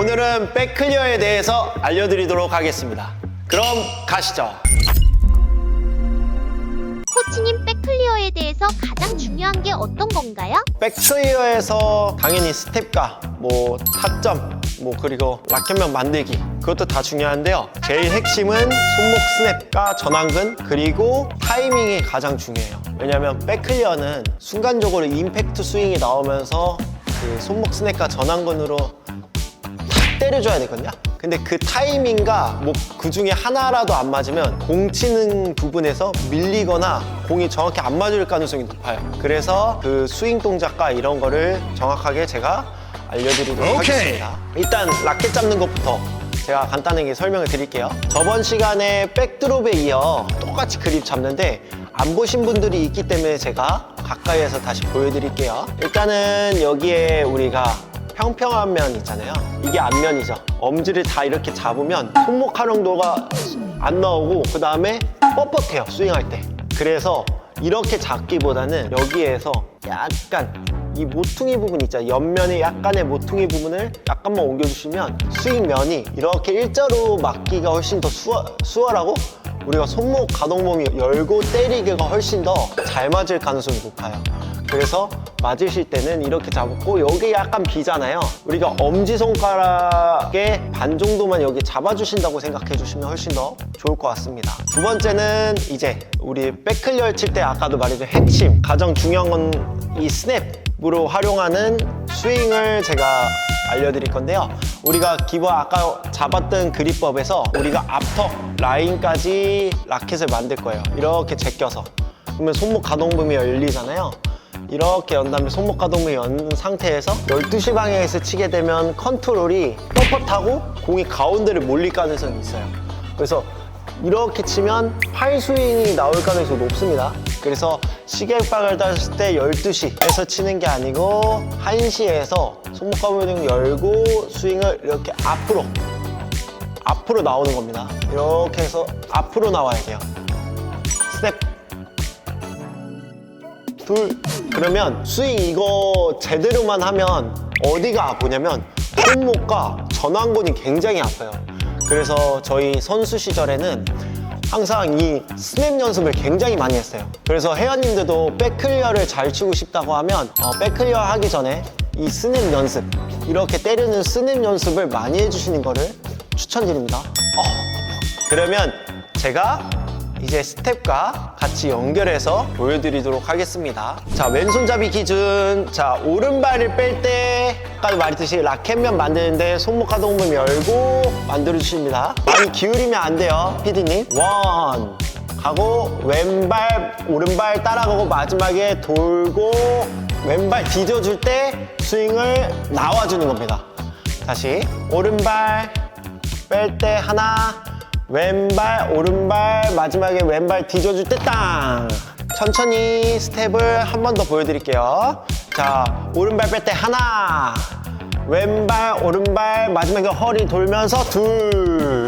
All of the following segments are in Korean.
오늘은 백클리어에 대해서 알려드리도록 하겠습니다. 그럼 가시죠. 코치님, 백클리어에 대해서 가장 중요한 게 어떤 건가요? 백클리어에서 당연히 스텝과 타점, 그리고 라켓면 만들기, 그것도 다 중요한데요. 제일 핵심은 손목 스냅과 전완근, 그리고 타이밍이 가장 중요해요. 왜냐면 백클리어는 순간적으로 임팩트 스윙이 나오면서 그 손목 스냅과 전완근으로 탁 때려줘야 되거든요. 근데 그 타이밍과 그 중에 하나라도 안 맞으면 공 치는 부분에서 밀리거나 공이 정확히 안 맞을 가능성이 높아요. 그래서 그 스윙 동작과 이런 거를 정확하게 제가 알려드리도록 하겠습니다. 일단 라켓 잡는 것부터 제가 간단하게 설명을 드릴게요. 저번 시간에 백드롭에 이어 똑같이 그립 잡는데 안 보신 분들이 있기 때문에 제가 가까이에서 다시 보여드릴게요. 일단은 여기에 우리가 평평한 면 있잖아요. 이게 앞면이죠. 엄지를 다 이렇게 잡으면 손목 활용도가 안 나오고 그 다음에 뻣뻣해요, 스윙할 때. 그래서 이렇게 잡기보다는 여기에서 약간 이 모퉁이 부분 있잖아요. 옆면에 약간의 모퉁이 부분을 약간만 옮겨주시면 스윙 면이 이렇게 일자로 맞기가 훨씬 더 수월하고 우리가 손목 가동 범위 열고 때리기가 훨씬 더 잘 맞을 가능성이 높아요. 그래서 맞으실 때는 이렇게 잡고 여기 약간 비잖아요. 우리가 엄지손가락의 반 정도만 여기 잡아주신다고 생각해 주시면 훨씬 더 좋을 것 같습니다. 두 번째는 이제 우리 백클리어 칠 때 아까도 말해준 핵심, 가장 중요한 건 이 스냅으로 활용하는 스윙을 제가 알려드릴 건데요. 우리가 기본 아까 잡았던 그립법에서 우리가 앞턱 라인까지 라켓을 만들 거예요. 이렇게 제껴서. 그러면 손목 가동 범위 열리잖아요. 이렇게 연 다음에 손목 가동을 연 상태에서 12시 방향에서 치게 되면 컨트롤이 뻣뻣하고 공이 가운데를 몰릴 가능성이 있어요. 그래서 이렇게 치면 팔 스윙이 나올 가능성이 높습니다. 그래서 시계방을 땄을 때 12시에서 치는 게 아니고 1시에서 손목 가동을 열고 스윙을 이렇게 앞으로 나오는 겁니다. 이렇게 해서 앞으로 나와야 돼요. 스텝 둘. 그러면 스윙 이거 제대로만 하면 어디가 아프냐면 손목과 전완근이 굉장히 아파요. 그래서 저희 선수 시절에는 항상 이 스냅 연습을 굉장히 많이 했어요. 그래서 회원님들도 백클리어를 잘 치고 싶다고 하면 백클리어 하기 전에 이 스냅 연습, 이렇게 때리는 스냅 연습을 많이 해주시는 거를 추천드립니다. 그러면 제가 이제 스텝과 같이 연결해서 보여드리도록 하겠습니다. 자, 왼손잡이 기준. 자, 오른발을 뺄 때 아까 말했듯이 라켓면 만드는데 손목 가동 범위 열고 만들어주십니다. 많이 기울이면 안 돼요, PD님. 원 하고 왼발 오른발 따라가고 마지막에 돌고 왼발 뒤져줄 때 스윙을 나와주는 겁니다. 다시 오른발 뺄 때 하나, 왼발, 오른발, 마지막에 왼발 뒤져줄 때 땅! 천천히 스텝을 한 번 더 보여드릴게요. 자, 오른발 뺄 때 하나, 왼발, 오른발, 마지막에 허리 돌면서 둘.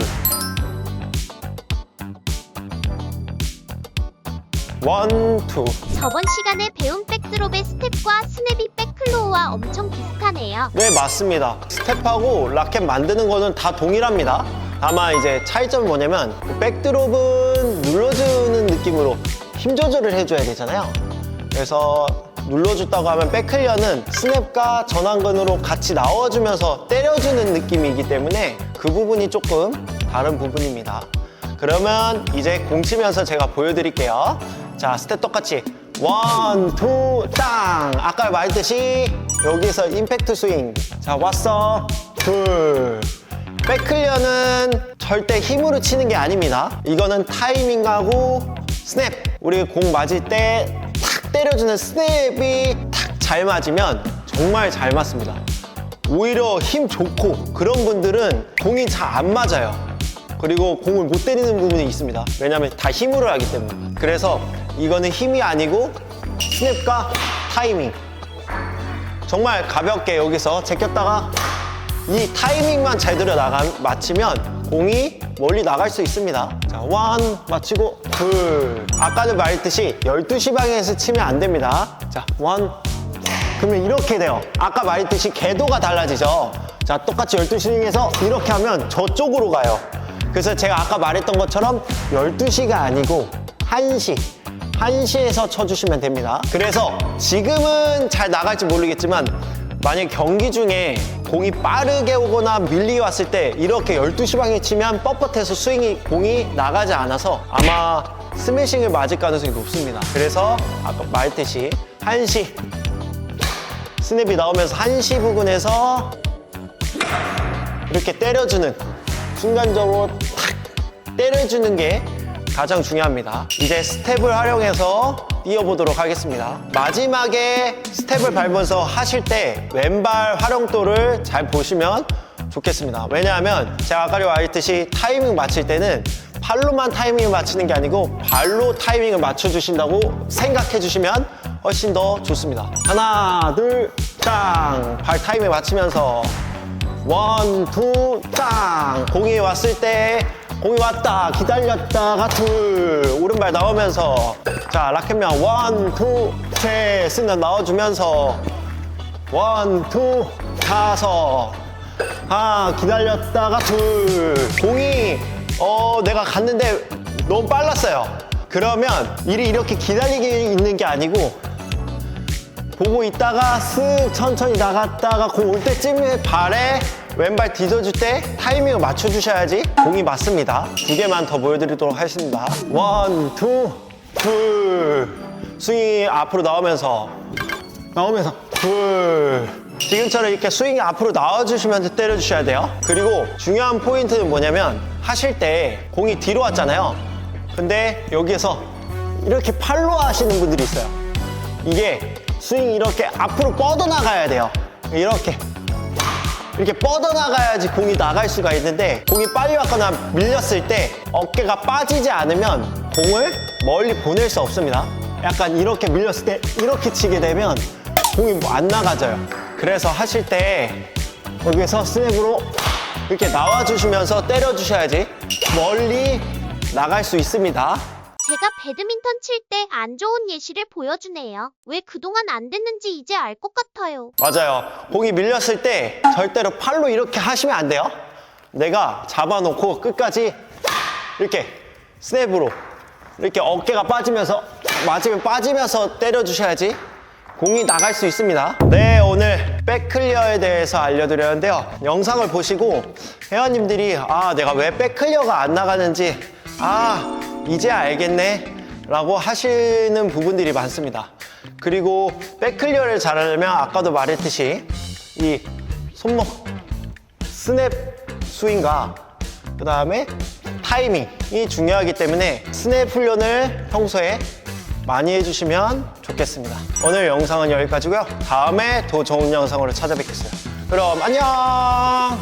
원, 투. 저번 시간에 배운 백드롭의 스텝과 스냅이 백클로우와 엄청 비슷하네요. 네, 맞습니다. 스텝하고 라켓 만드는 거는 다 동일합니다. 다만 이제 차이점은 뭐냐면 백드롭은 눌러주는 느낌으로 힘 조절을 해줘야 되잖아요. 그래서 눌러줬다고 하면 백클리어는 스냅과 전완근으로 같이 나와주면서 때려주는 느낌이기 때문에 그 부분이 조금 다른 부분입니다. 그러면 이제 공 치면서 제가 보여드릴게요. 자, 스텝 똑같이 원, 투, 땅! 아까 말했듯이 여기서 임팩트 스윙. 자, 왔어. 둘. 백클리어는 절대 힘으로 치는 게 아닙니다. 이거는 타이밍하고 스냅. 우리 공 맞을 때 탁 때려주는 스냅이 탁 잘 맞으면 정말 잘 맞습니다. 오히려 힘 좋고 그런 분들은 공이 잘 안 맞아요. 그리고 공을 못 때리는 부분이 있습니다. 왜냐면 다 힘으로 하기 때문에. 그래서 이거는 힘이 아니고 스냅과 타이밍. 정말 가볍게 여기서 제꼈다가 이 타이밍만 제대로 맞추면 공이 멀리 나갈 수 있습니다. 자, 원 맞추고 둘. 아까도 말했듯이 12시 방향에서 치면 안 됩니다. 자, 원. 그러면 이렇게 돼요. 아까 말했듯이 궤도가 달라지죠. 자, 똑같이 12스윙에서 이렇게 하면 저쪽으로 가요. 그래서 제가 아까 말했던 것처럼 12시가 아니고 1시. 1시에서 쳐주시면 됩니다. 그래서 지금은 잘 나갈지 모르겠지만 만약 경기 중에 공이 빠르게 오거나 밀리게 왔을 때 이렇게 12시 방에 치면 뻣뻣해서 공이 나가지 않아서 아마 스매싱을 맞을 가능성이 높습니다. 그래서 아까 말했듯이 1시 스냅이 나오면서 1시 부근에서 이렇게 때려주는, 순간적으로 탁 때려주는 게 가장 중요합니다. 이제 스텝을 활용해서 뛰어보도록 하겠습니다. 마지막에 스텝을 밟으면서 하실 때 왼발 활용도를 잘 보시면 좋겠습니다. 왜냐하면 제가 아까 말했듯이 타이밍 맞출 때는 팔로만 타이밍을 맞추는 게 아니고 발로 타이밍을 맞춰주신다고 생각해 주시면 훨씬 더 좋습니다. 하나, 둘, 짱! 발 타이밍 맞추면서 원, 투, 짱! 공이 왔을 때 공이 왔다, 기다렸다가 둘, 오른발 나오면서 자, 라켓면 원, 투, 셋, 스냅 넣어주면서 원, 투, 다섯, 기다렸다가 둘, 공이 내가 갔는데 너무 빨랐어요. 그러면 이렇게 기다리게 있는 게 아니고 보고 있다가 쓱 천천히 나갔다가 공 올 때쯤에 발에 왼발 뒤져줄 때 타이밍을 맞춰주셔야지 공이 맞습니다. 2개만 더 보여드리도록 하겠습니다. 원, 투, 둘. 스윙이 앞으로 나오면서 둘. 지금처럼 이렇게 스윙이 앞으로 나와주시면서 때려주셔야 돼요. 그리고 중요한 포인트는 뭐냐면 하실 때 공이 뒤로 왔잖아요. 근데 여기에서 이렇게 팔로 하시는 분들이 있어요. 이게 스윙이 이렇게 앞으로 뻗어나가야 돼요. 이렇게 뻗어나가야지 공이 나갈 수가 있는데 공이 빨리 왔거나 밀렸을 때 어깨가 빠지지 않으면 공을 멀리 보낼 수 없습니다. 약간 이렇게 밀렸을 때 이렇게 치게 되면 공이 안 나가져요. 그래서 하실 때 여기에서 스냅으로 이렇게 나와주시면서 때려주셔야지 멀리 나갈 수 있습니다. 제가 배드민턴 칠 때 안 좋은 예시를 보여주네요. 왜 그동안 안 됐는지 이제 알 것 같아요. 맞아요. 공이 밀렸을 때 절대로 팔로 이렇게 하시면 안 돼요. 내가 잡아놓고 끝까지 이렇게 스냅으로 이렇게 어깨가 빠지면서 맞으면 빠지면서 때려주셔야지 공이 나갈 수 있습니다. 네, 오늘 백클리어에 대해서 알려드렸는데요. 영상을 보시고 회원님들이 내가 왜 백클리어가 안 나가는지 이제 알겠네 라고 하시는 부분들이 많습니다. 그리고 백클리어를 잘하려면 아까도 말했듯이 이 손목 스냅 스윙과 그 다음에 타이밍이 중요하기 때문에 스냅 훈련을 평소에 많이 해주시면 좋겠습니다. 오늘 영상은 여기까지고요. 다음에 더 좋은 영상으로 찾아뵙겠어요. 그럼 안녕!